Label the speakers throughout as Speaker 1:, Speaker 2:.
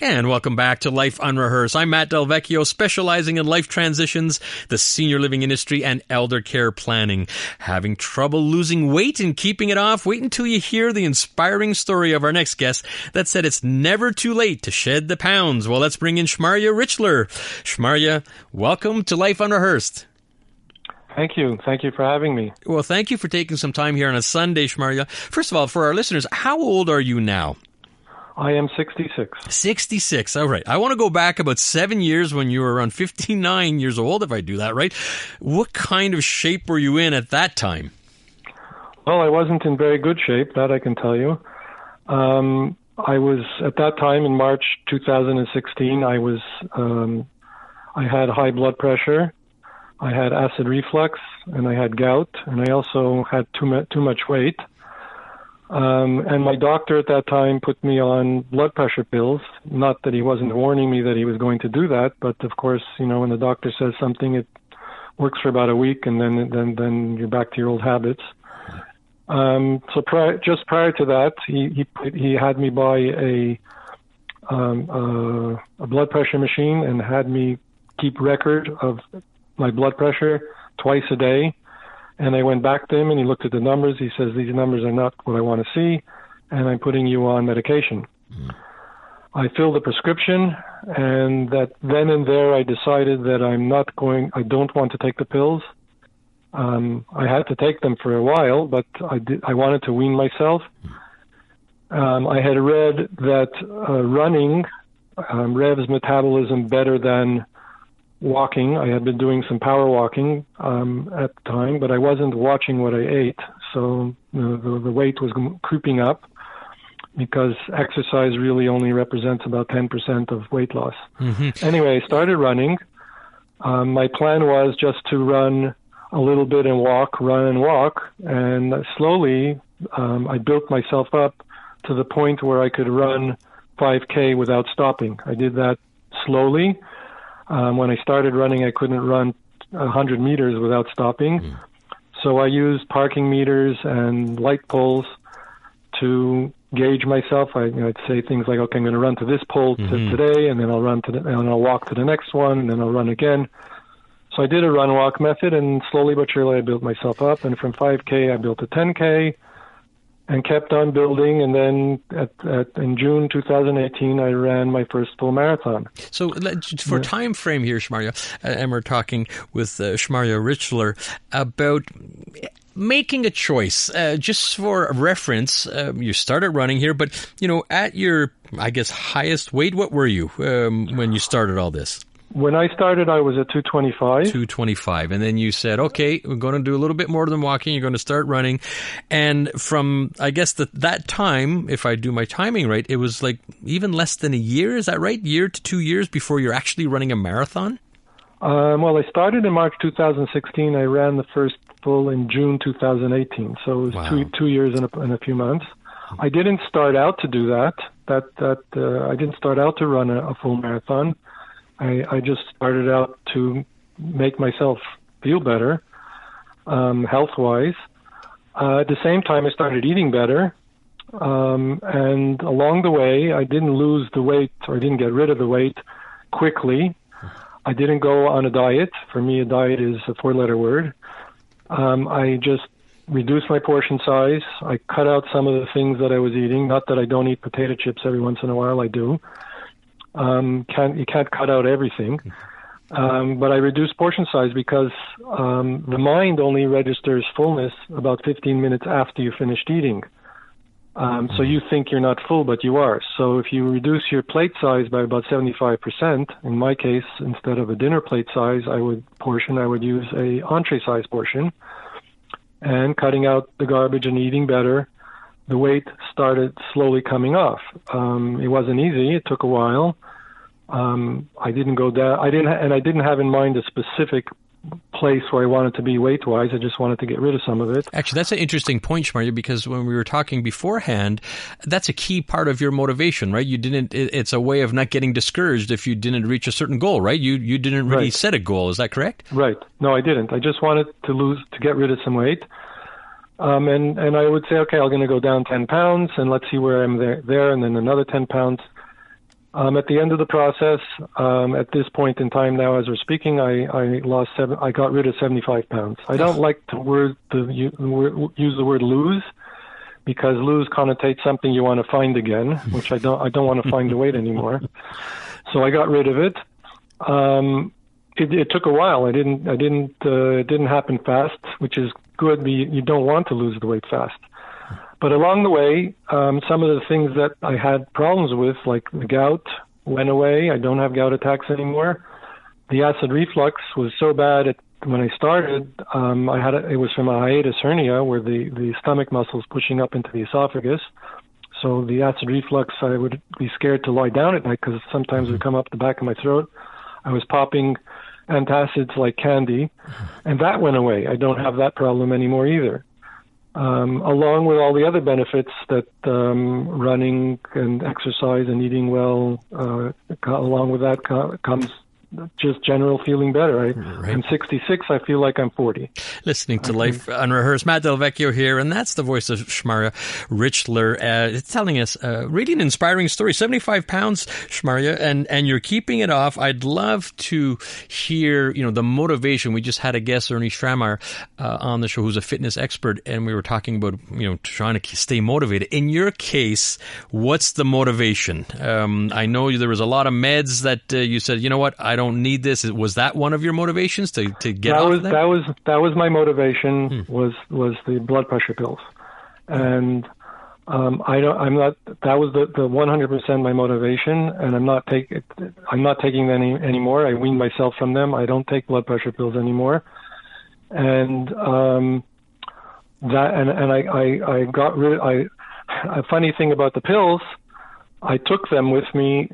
Speaker 1: And welcome back to Life Unrehearsed. I'm Matt Del Vecchio, specializing in life transitions, the senior living industry, and elder care planning. Having trouble losing weight and keeping it off? Wait until you hear the inspiring story of our next guest that said it's never too late to shed the pounds. Well, let's bring in Shmarya Richler. Shmarya, welcome to Life Unrehearsed.
Speaker 2: Thank you. Thank you for having me.
Speaker 1: Well, thank you for taking some time here on a Sunday, Shmarya. First of all, for our listeners, how old are you now?
Speaker 2: I am 66.
Speaker 1: 66. All right. I want to go back about 7 years when you were around 59 years old, if I do that right. What kind of shape were you in at that time?
Speaker 2: Well, I wasn't in very good shape, that I can tell you. I was, at that time in March 2016, I had high blood pressure, I had acid reflux, and I had gout, and I also had too much weight. And my doctor at that time put me on blood pressure pills. Not that he wasn't warning me that he was going to do that, but of course, you know, when the doctor says something, it works for about a week, and then you're back to your old habits. So just prior to that, he had me buy a blood pressure machine and had me keep record of my blood pressure twice a day. And I went back to him, and he looked at the numbers. He says, these numbers are not what I want to see, and I'm putting you on medication. I filled the prescription, and that then and there I decided that I don't want to take the pills. I had to take them for a while, but I wanted to wean myself. I had read that running revs metabolism better than walking. I had been doing some power walking at the time, but I wasn't watching what I ate. So the weight was creeping up because exercise really only represents about 10% of weight loss. Mm-hmm. Anyway, I started running. My plan was just to run a little bit and run and walk. And slowly I built myself up to the point where I could run 5K without stopping. I did that slowly. When I started running, I couldn't run 100 meters without stopping. So I used parking meters and light poles to gauge myself. I'd say things like, okay, I'm going to run to this pole today, and then I'll walk to the next one, and then I'll run again. So I did a run-walk method, and slowly but surely I built myself up. And from 5K, I built a 10K, and kept on building, and then in June 2018, I ran my first full marathon.
Speaker 1: So for time frame here, Shmarya, and we're talking with Shmarya Richler about making a choice. Just for reference, you started running here, but at your, I guess, highest weight, what were you when you started all this?
Speaker 2: When I started, I was at 225.
Speaker 1: 225. And then you said, okay, we're going to do a little bit more than walking. You're going to start running. And from, I guess, that time, if I do my timing right, it was like even less than a year. Is that right? Year to 2 years before you're actually running a marathon?
Speaker 2: Well, I started in March 2016. I ran the first full in June 2018. So it was 2 years and a few months. I didn't start out to do that. I didn't start out to run a full marathon. I just started out to make myself feel better, health-wise. At the same time, I started eating better. And along the way, I didn't lose the weight, or I didn't get rid of the weight quickly. I didn't go on a diet. For me, a diet is a four-letter word. I just reduced my portion size. I cut out some of the things that I was eating. Not that I don't eat potato chips every once in a while, I do. You can't cut out everything. But I reduced portion size because the mind only registers fullness about 15 minutes after you finished eating. So you think you're not full, but you are. So if you reduce your plate size by about 75%, in my case, instead of a dinner plate size, I would use a entree size portion. And cutting out the garbage and eating better, the weight started slowly coming off. It wasn't easy. It took a while. I didn't go down. I didn't have in mind a specific place where I wanted to be weight-wise. I just wanted to get rid of some of it.
Speaker 1: Actually, that's an interesting point, Shmarya, because when we were talking beforehand, that's a key part of your motivation, right? It's a way of not getting discouraged if you didn't reach a certain goal, right? You didn't really set a goal. Is that correct?
Speaker 2: Right. No, I didn't. I just wanted to get rid of some weight. And I would say, okay, I'm going to go down 10 pounds, and let's see where I'm there, and then another 10 pounds. At the end of the process, at this point in time now, as we're speaking, I got rid of 75 pounds. I don't like to use the word lose, because lose connotates something you want to find again, which I don't want to find the weight anymore. So I got rid of it. It took a while. It didn't happen fast, which is good. You don't want to lose the weight fast. But along the way, some of the things that I had problems with, like the gout, went away. I don't have gout attacks anymore. The acid reflux was so bad when I started. It was from a hiatus hernia, where the stomach muscles pushing up into the esophagus. So the acid reflux, I would be scared to lie down at night because sometimes it would come up the back of my throat. I was popping antacids like candy, and that went away. I don't have that problem anymore either. Along with all the other benefits that running and exercise and eating well, along with that comes just general feeling better. I'm 66. I feel like I'm 40.
Speaker 1: Listening to Life Unrehearsed. Matt Del Vecchio here, and that's the voice of Shmarya Richler, telling us really an inspiring story. 75 pounds, Shmarya, and you're keeping it off. I'd love to hear, the motivation. We just had a guest, Ernie Schrammeyer, on the show, who's a fitness expert, and we were talking about, trying to stay motivated. In your case, what's the motivation? I know there was a lot of meds that you said, you know what, I don't need this. Was that one of your motivations to get off of that?
Speaker 2: That was my motivation. Was the blood pressure pills, and that was the 100% my motivation, and I'm not taking them anymore. I weaned myself from them. I don't take blood pressure pills anymore, and I got rid. A funny thing about the pills, I took them with me.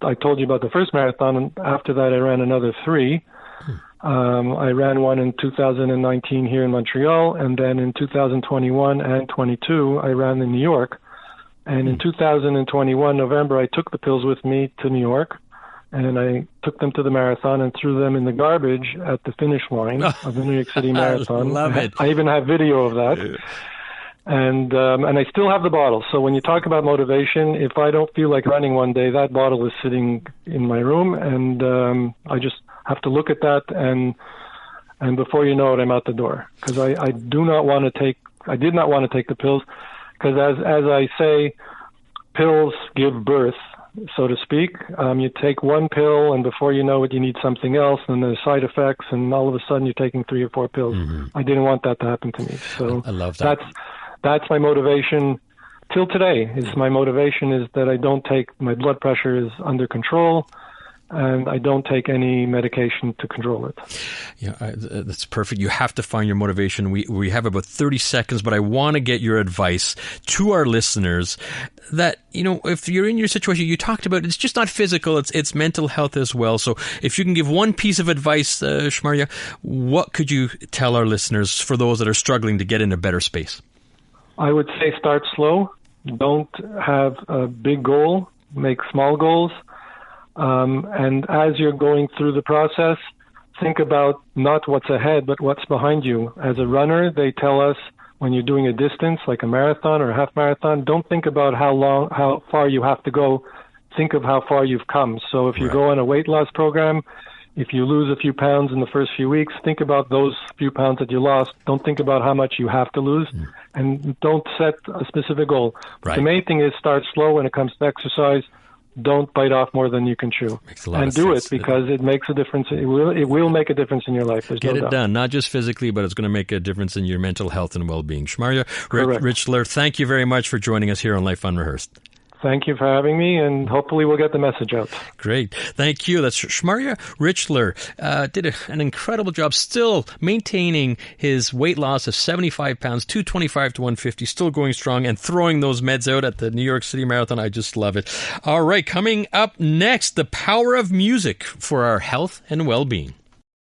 Speaker 2: I told you about the first marathon, and after that I ran another 3. I ran one in 2019 here in Montreal, and then in 2021 and 22 I ran in New York. And in 2021 November, I took the pills with me to New York, and I took them to the marathon and threw them in the garbage at the finish line of the New York City Marathon.
Speaker 1: I love it.
Speaker 2: I even have video of that. And I still have the bottle. So when you talk about motivation, if I don't feel like running one day, that bottle is sitting in my room, and I just have to look at that, and before you know it, I'm out the door, because I did not want to take the pills, because as I say, pills give birth, so to speak. You take one pill, and before you know it, you need something else, and there's side effects, and all of a sudden you're taking 3 or 4 pills. Mm-hmm. I didn't want that to happen to me. So
Speaker 1: I love that.
Speaker 2: That's my motivation till today. My motivation is that I don't take, my blood pressure is under control, and I don't take any medication to control it.
Speaker 1: Yeah, that's perfect. You have to find your motivation. We have about 30 seconds, but I want to get your advice to our listeners that, if you're in your situation, you talked about, it's just not physical, it's mental health as well. So if you can give one piece of advice, Shmarya, what could you tell our listeners for those that are struggling to get in a better space?
Speaker 2: I would say start slow. Don't have a big goal. Make small goals. And as you're going through the process, think about not what's ahead, but what's behind you. As a runner, they tell us when you're doing a distance, like a marathon or a half marathon, don't think about how far you have to go. Think of how far you've come. So if you go on a weight loss program, if you lose a few pounds in the first few weeks, think about those few pounds that you lost. Don't think about how much you have to lose, and don't set a specific goal. Right. The main thing is start slow when it comes to exercise. Don't bite off more than you can chew, and do it, because it makes a difference. It will make a difference in your life.
Speaker 1: Get it done, not just physically, but it's going to make a difference in your mental health and well-being. Shmarya Richler, thank you very much for joining us here on Life Unrehearsed.
Speaker 2: Thank you for having me, and hopefully we'll get the message out.
Speaker 1: Great. Thank you. That's Shmarya Richler. Did an incredible job still maintaining his weight loss of 75 pounds, 225 to 150, still going strong and throwing those meds out at the New York City Marathon. I just love it. All right, coming up next, the power of music for our health and well-being.